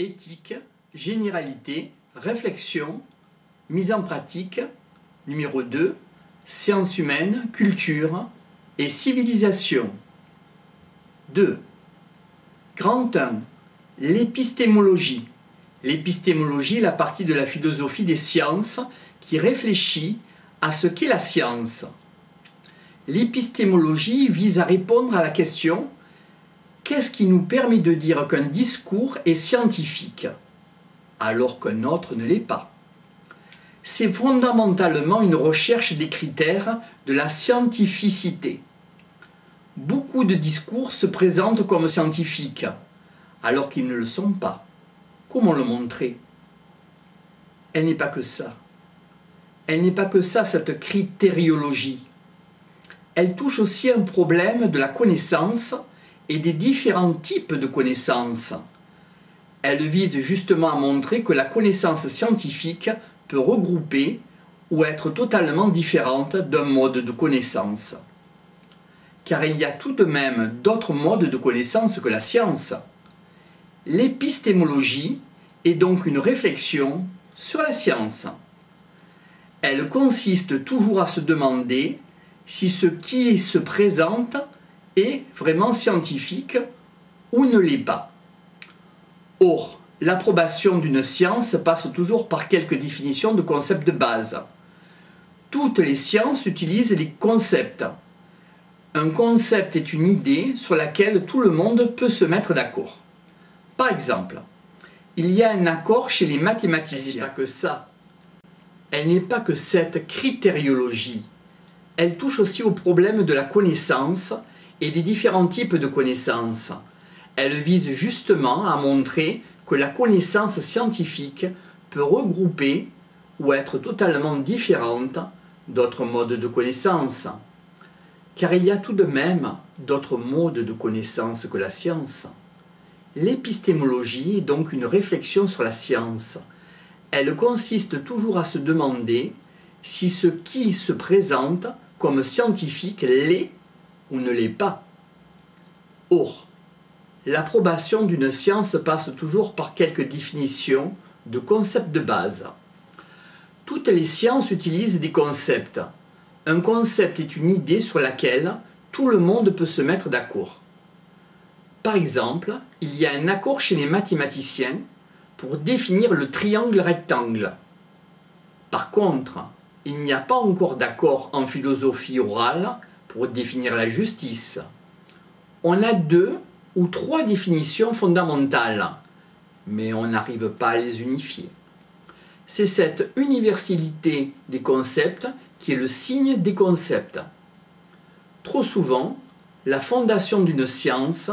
Éthique, généralité, réflexion, mise en pratique. Numéro 2, sciences humaines, culture et civilisation. 2. Grand 1, l'épistémologie. L'épistémologie est la partie de la philosophie des sciences qui réfléchit à ce qu'est la science. L'épistémologie vise à répondre à la question « Qu'est-ce qui nous permet de dire qu'un discours est scientifique alors qu'un autre ne l'est pas ?» C'est fondamentalement une recherche des critères de la scientificité. Beaucoup de discours se présentent comme scientifiques alors qu'ils ne le sont pas. Comment le montrer? Elle n'est pas que ça. Elle n'est pas que ça, cette critériologie. Elle touche aussi un problème de la connaissance et des différents types de connaissances. Elle vise justement à montrer que la connaissance scientifique peut regrouper ou être totalement différente d'un mode de connaissance. Car il y a tout de même d'autres modes de connaissance que la science. L'épistémologie est donc une réflexion sur la science. Elle consiste toujours à se demander si ce qui se présente est vraiment scientifique ou ne l'est pas. Or, l'approbation d'une science passe toujours par quelques définitions de concepts de base. Toutes les sciences utilisent les concepts. Un concept est une idée sur laquelle tout le monde peut se mettre d'accord. Par exemple, il y a un accord chez les mathématiciens. Elle n'est pas que ça. Elle n'est pas que cette critériologie. Elle touche aussi au problème de la connaissance et des différents types de connaissances. Elle vise justement à montrer que la connaissance scientifique peut regrouper ou être totalement différente d'autres modes de connaissance. Car il y a tout de même d'autres modes de connaissance que la science. L'épistémologie est donc une réflexion sur la science. Elle consiste toujours à se demander si ce qui se présente comme scientifique l'est ou ne l'est pas. Or, l'approbation d'une science passe toujours par quelques définitions de concepts de base. Toutes les sciences utilisent des concepts. Un concept est une idée sur laquelle tout le monde peut se mettre d'accord. Par exemple, il y a un accord chez les mathématiciens pour définir le triangle rectangle. Par contre, il n'y a pas encore d'accord en philosophie orale pour définir la justice. On a 2 ou 3 définitions fondamentales, mais on n'arrive pas à les unifier. C'est cette universalité des concepts qui est le signe des concepts. Trop souvent, la fondation d'une science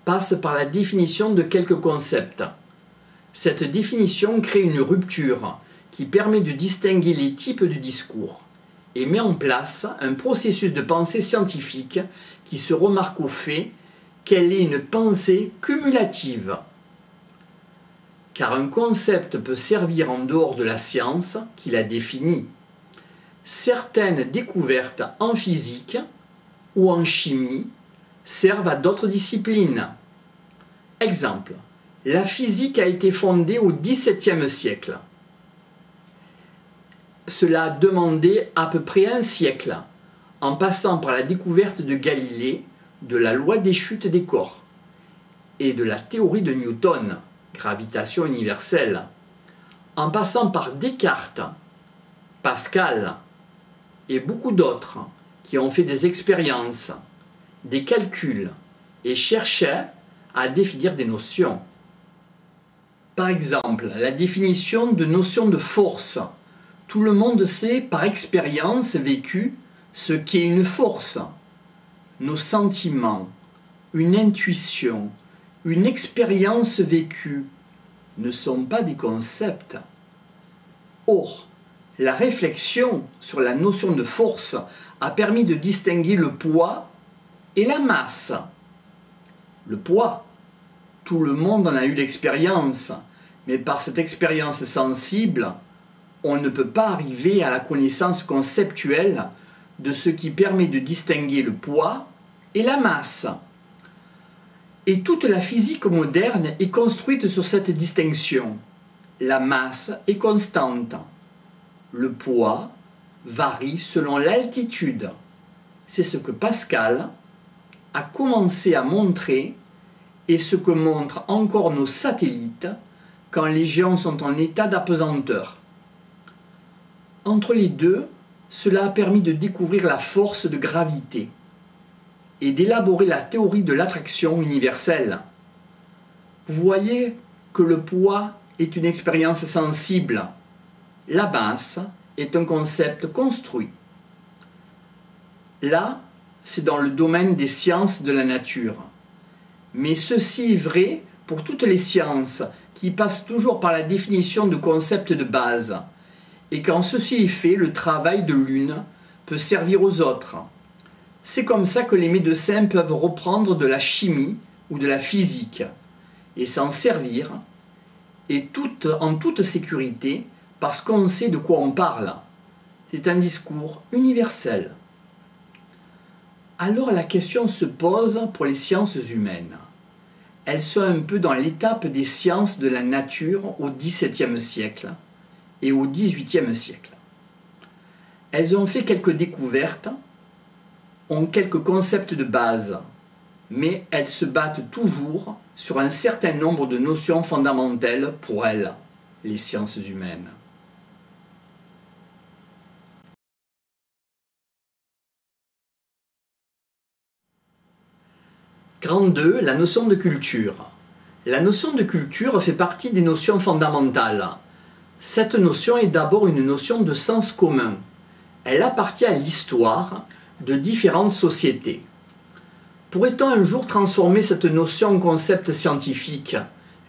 passe par la définition de quelques concepts. Cette définition crée une rupture qui permet de distinguer les types de discours et met en place un processus de pensée scientifique qui se remarque au fait qu'elle est une pensée cumulative. Car un concept peut servir en dehors de la science qui l'a défini. Certaines découvertes en physique ou en chimie servent à d'autres disciplines. Exemple, la physique a été fondée au XVIIe siècle. Cela a demandé à peu près un siècle, en passant par la découverte de Galilée de la loi des chutes des corps et de la théorie de Newton, gravitation universelle, en passant par Descartes, Pascal et beaucoup d'autres qui ont fait des expériences, des calculs et cherchaient à définir des notions. Par exemple, la définition de notion de force. Tout le monde sait par expérience vécue ce qu'est une force. Nos sentiments, une intuition, une expérience vécue ne sont pas des concepts. Or, la réflexion sur la notion de force a permis de distinguer le poids et la masse. Le poids, tout le monde en a eu l'expérience, mais par cette expérience sensible, on ne peut pas arriver à la connaissance conceptuelle de ce qui permet de distinguer le poids et la masse. Et toute la physique moderne est construite sur cette distinction. La masse est constante. Le poids varie selon l'altitude. C'est ce que Pascal a commencé à montrer et ce que montrent encore nos satellites quand les géants sont en état d'apesanteur. Entre les deux, cela a permis de découvrir la force de gravité et d'élaborer la théorie de l'attraction universelle. Vous voyez que le poids est une expérience sensible. La masse est un concept construit. Là, c'est dans le domaine des sciences de la nature. Mais ceci est vrai pour toutes les sciences qui passent toujours par la définition de concepts de base. Et quand ceci est fait, le travail de l'une peut servir aux autres. C'est comme ça que les médecins peuvent reprendre de la chimie ou de la physique et s'en servir, et en toute sécurité, parce qu'on sait de quoi on parle. C'est un discours universel. Alors la question se pose pour les sciences humaines. Elles sont un peu dans l'étape des sciences de la nature au XVIIe siècle et au XVIIIe siècle. Elles ont fait quelques découvertes, ont quelques concepts de base, mais elles se battent toujours sur un certain nombre de notions fondamentales pour elles, les sciences humaines. Grand 2, la notion de culture. La notion de culture fait partie des notions fondamentales. Cette notion est d'abord une notion de sens commun. Elle appartient à l'histoire de différentes sociétés. Pourrait-on un jour transformer cette notion en concept scientifique,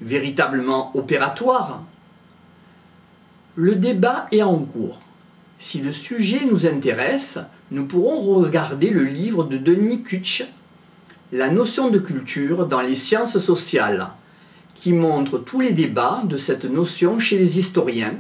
véritablement opératoire? Le débat est en cours. Si le sujet nous intéresse, nous pourrons regarder le livre de Denis Kutsch, La notion de culture dans les sciences sociales, qui montre tous les débats de cette notion chez les historiens,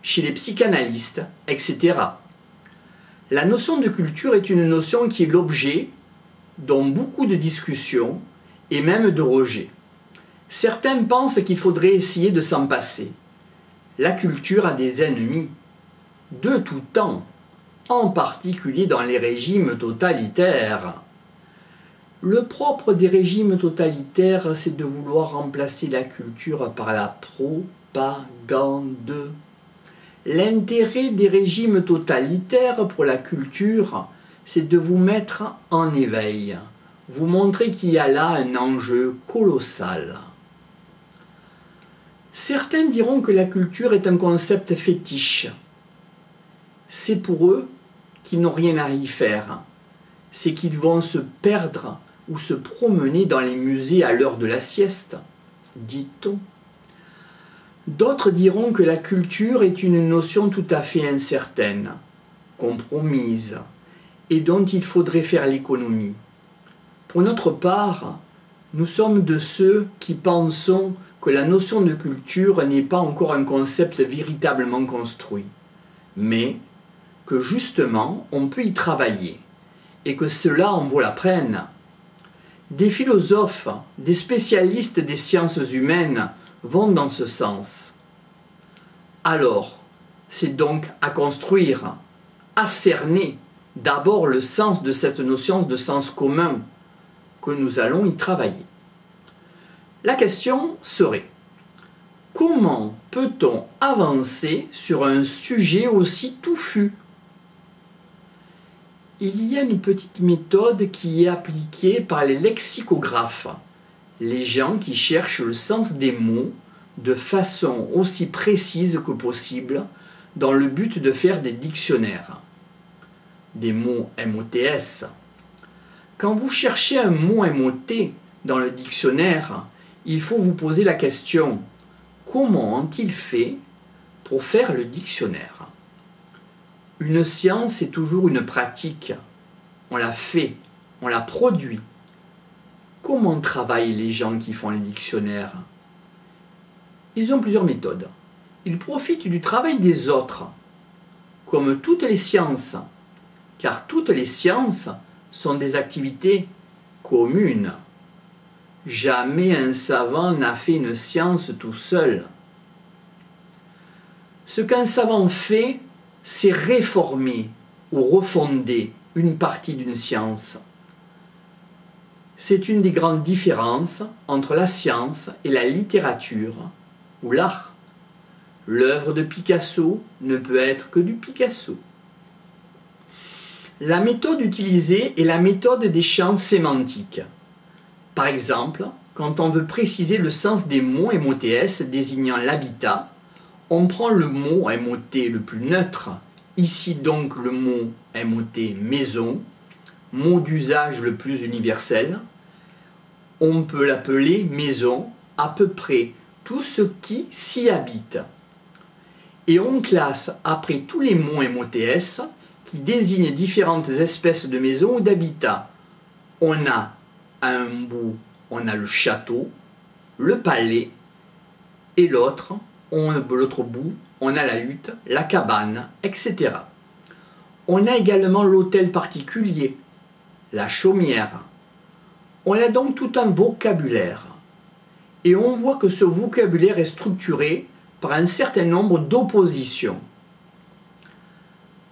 chez les psychanalystes, etc. La notion de culture est une notion qui est l'objet dont beaucoup de discussions et même de rejets. Certains pensent qu'il faudrait essayer de s'en passer. La culture a des ennemis, de tout temps, en particulier dans les régimes totalitaires. Le propre des régimes totalitaires, c'est de vouloir remplacer la culture par la propagande. L'intérêt des régimes totalitaires pour la culture, c'est de vous mettre en éveil, vous montrer qu'il y a là un enjeu colossal. Certains diront que la culture est un concept fétiche. C'est pour eux qu'ils n'ont rien à y faire. C'est qu'ils vont se perdre ou se promener dans les musées à l'heure de la sieste, dit-on. D'autres diront que la culture est une notion tout à fait incertaine, compromise, et dont il faudrait faire l'économie. Pour notre part, nous sommes de ceux qui pensons que la notion de culture n'est pas encore un concept véritablement construit, mais que justement on peut y travailler, et que cela en vaut la peine. Des philosophes, des spécialistes des sciences humaines vont dans ce sens. Alors, c'est donc à construire, à cerner d'abord le sens de cette notion de sens commun que nous allons y travailler. La question serait: comment peut-on avancer sur un sujet aussi touffu? Il y a une petite méthode qui est appliquée par les lexicographes, les gens qui cherchent le sens des mots de façon aussi précise que possible dans le but de faire des dictionnaires. Des mots MOTS. Quand vous cherchez un mot MOT dans le dictionnaire, il faut vous poser la question: comment ont-ils fait pour faire le dictionnaire? Une science est toujours une pratique. On la fait, on la produit. Comment travaillent les gens qui font les dictionnaires? Ils ont plusieurs méthodes. Ils profitent du travail des autres, comme toutes les sciences, car toutes les sciences sont des activités communes. Jamais un savant n'a fait une science tout seul. Ce qu'un savant fait, c'est réformer ou refonder une partie d'une science. C'est une des grandes différences entre la science et la littérature ou l'art. L'œuvre de Picasso ne peut être que du Picasso. La méthode utilisée est la méthode des champs sémantiques. Par exemple, quand on veut préciser le sens des mots MOTS désignant l'habitat, on prend le mot MOT le plus neutre, ici donc le mot MOT maison, mot d'usage le plus universel. On peut l'appeler maison à peu près tout ce qui s'y habite. Et on classe après tous les mots MOTS qui désignent différentes espèces de maisons ou d'habitat. On a à un bout, on a le château, le palais, et l'autre bout, on a la hutte, la cabane, etc. On a également l'hôtel particulier, la chaumière. On a donc tout un vocabulaire. Et on voit que ce vocabulaire est structuré par un certain nombre d'oppositions.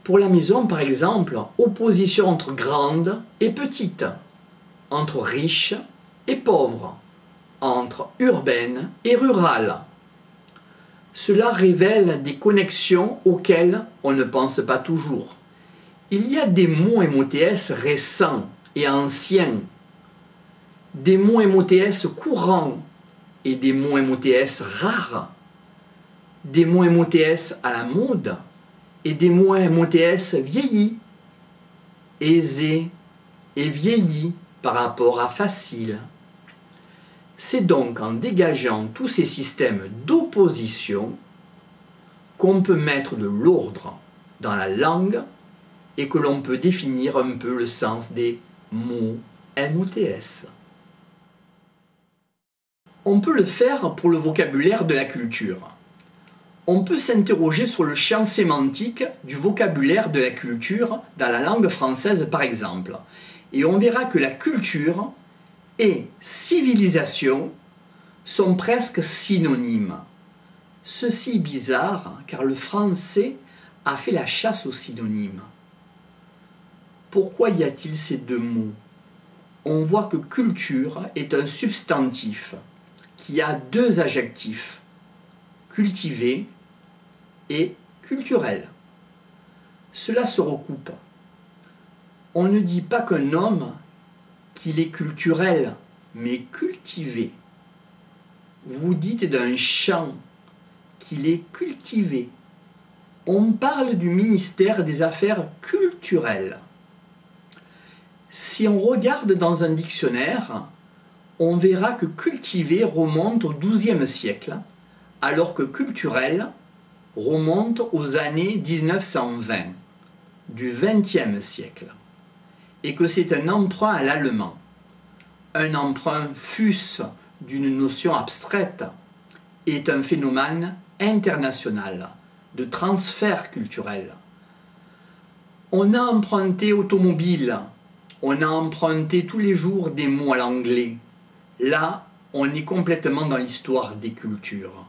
Pour la maison, par exemple, opposition entre grande et petite, entre riche et pauvre, entre urbaine et rurale. Cela révèle des connexions auxquelles on ne pense pas toujours. Il y a des mots MOTS récents et anciens, des mots MOTS courants et des mots MOTS rares, des mots MOTS à la mode et des mots MOTS vieillis, aisés et vieillis par rapport à facile. C'est donc en dégageant tous ces systèmes d'opposition qu'on peut mettre de l'ordre dans la langue et que l'on peut définir un peu le sens des mots MOTS. On peut le faire pour le vocabulaire de la culture. On peut s'interroger sur le champ sémantique du vocabulaire de la culture dans la langue française par exemple. Et on verra que la culture et civilisation sont presque synonymes. Ceci est bizarre car le français a fait la chasse aux synonymes. Pourquoi y a-t-il ces deux mots? On voit que culture est un substantif qui a deux adjectifs, cultivé et culturel. Cela se recoupe. On ne dit pas qu'un homme qu'il est culturel, mais cultivé. Vous dites d'un champ qu'il est cultivé. On parle du ministère des Affaires culturelles. Si on regarde dans un dictionnaire, on verra que cultivé remonte au XIIe siècle, alors que culturel remonte aux années 1920, du XXe siècle, et que c'est un emprunt à l'allemand. Un emprunt, fût-ce d'une notion abstraite, est un phénomène international de transfert culturel. On a emprunté automobile, on a emprunté tous les jours des mots à l'anglais. Là, on est complètement dans l'histoire des cultures.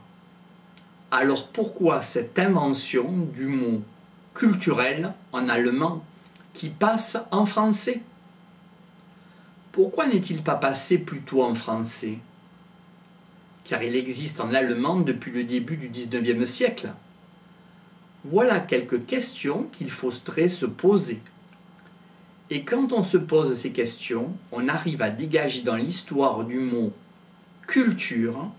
Alors pourquoi cette invention du mot culturel en allemand qui passe en français? Pourquoi n'est-il pas passé plutôt en français? Car il existe en allemand depuis le début du XIXe siècle. Voilà quelques questions qu'il faudrait se poser. Et quand on se pose ces questions, on arrive à dégager dans l'histoire du mot culture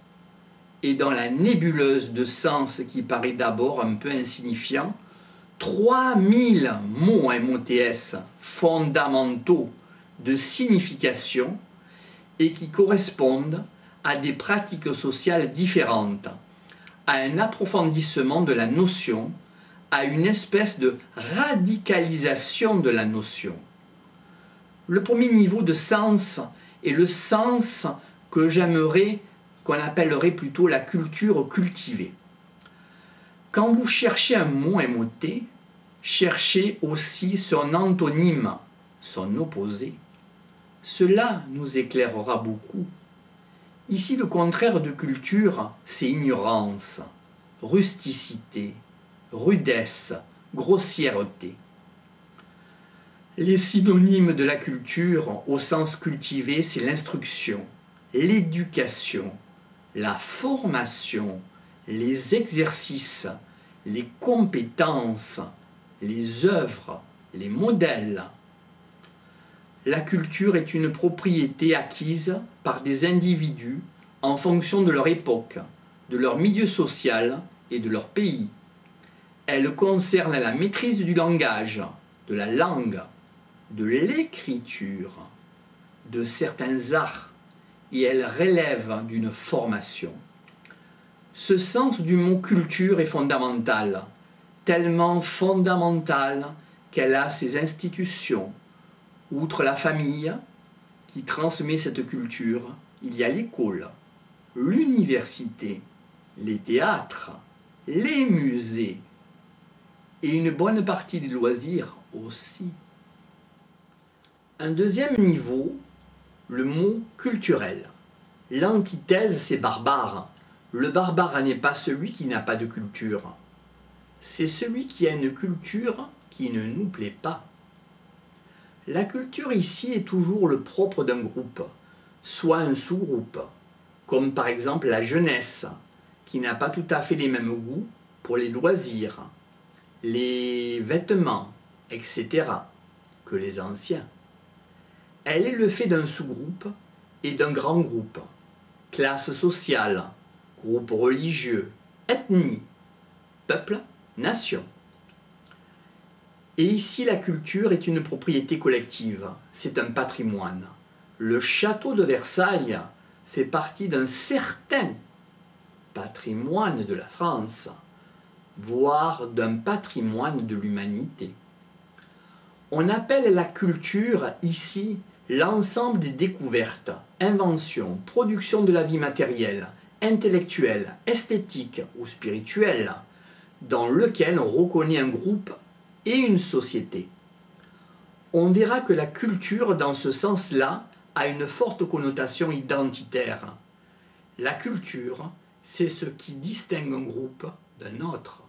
et dans la nébuleuse de sens qui paraît d'abord un peu insignifiant, 3000 mots MOTS fondamentaux de signification et qui correspondent à des pratiques sociales différentes, à un approfondissement de la notion, à une espèce de radicalisation de la notion. Le premier niveau de sens est le sens que j'aimerais qu'on appellerait plutôt la culture cultivée. Quand vous cherchez un mot MOT, cherchez aussi son antonyme, son opposé. Cela nous éclairera beaucoup. Ici, le contraire de culture, c'est ignorance, rusticité, rudesse, grossièreté. Les synonymes de la culture, au sens cultivé, c'est l'instruction, l'éducation, la formation, les exercices, les compétences, les œuvres, les modèles. La culture est une propriété acquise par des individus en fonction de leur époque, de leur milieu social et de leur pays. Elle concerne la maîtrise du langage, de la langue, de l'écriture, de certains arts, et elle relève d'une formation. Ce sens du mot culture est fondamental, tellement fondamental qu'elle a ses institutions. Outre la famille qui transmet cette culture, il y a l'école, l'université, les théâtres, les musées et une bonne partie des loisirs aussi. Un deuxième niveau, le mot culturel. L'antithèse, c'est barbare. Le barbare n'est pas celui qui n'a pas de culture. C'est celui qui a une culture qui ne nous plaît pas. La culture ici est toujours le propre d'un groupe, soit un sous-groupe, comme par exemple la jeunesse, qui n'a pas tout à fait les mêmes goûts pour les loisirs, les vêtements, etc., que les anciens. Elle est le fait d'un sous-groupe et d'un grand groupe, classe sociale, groupe religieux, ethnie, peuple, nation. Et ici, la culture est une propriété collective, c'est un patrimoine. Le château de Versailles fait partie d'un certain patrimoine de la France, voire d'un patrimoine de l'humanité. On appelle la culture ici l'ensemble des découvertes, inventions, productions de la vie matérielle, intellectuelle, esthétique ou spirituelle, dans lequel on reconnaît un groupe et une société. On verra que la culture, dans ce sens-là, a une forte connotation identitaire. La culture, c'est ce qui distingue un groupe d'un autre.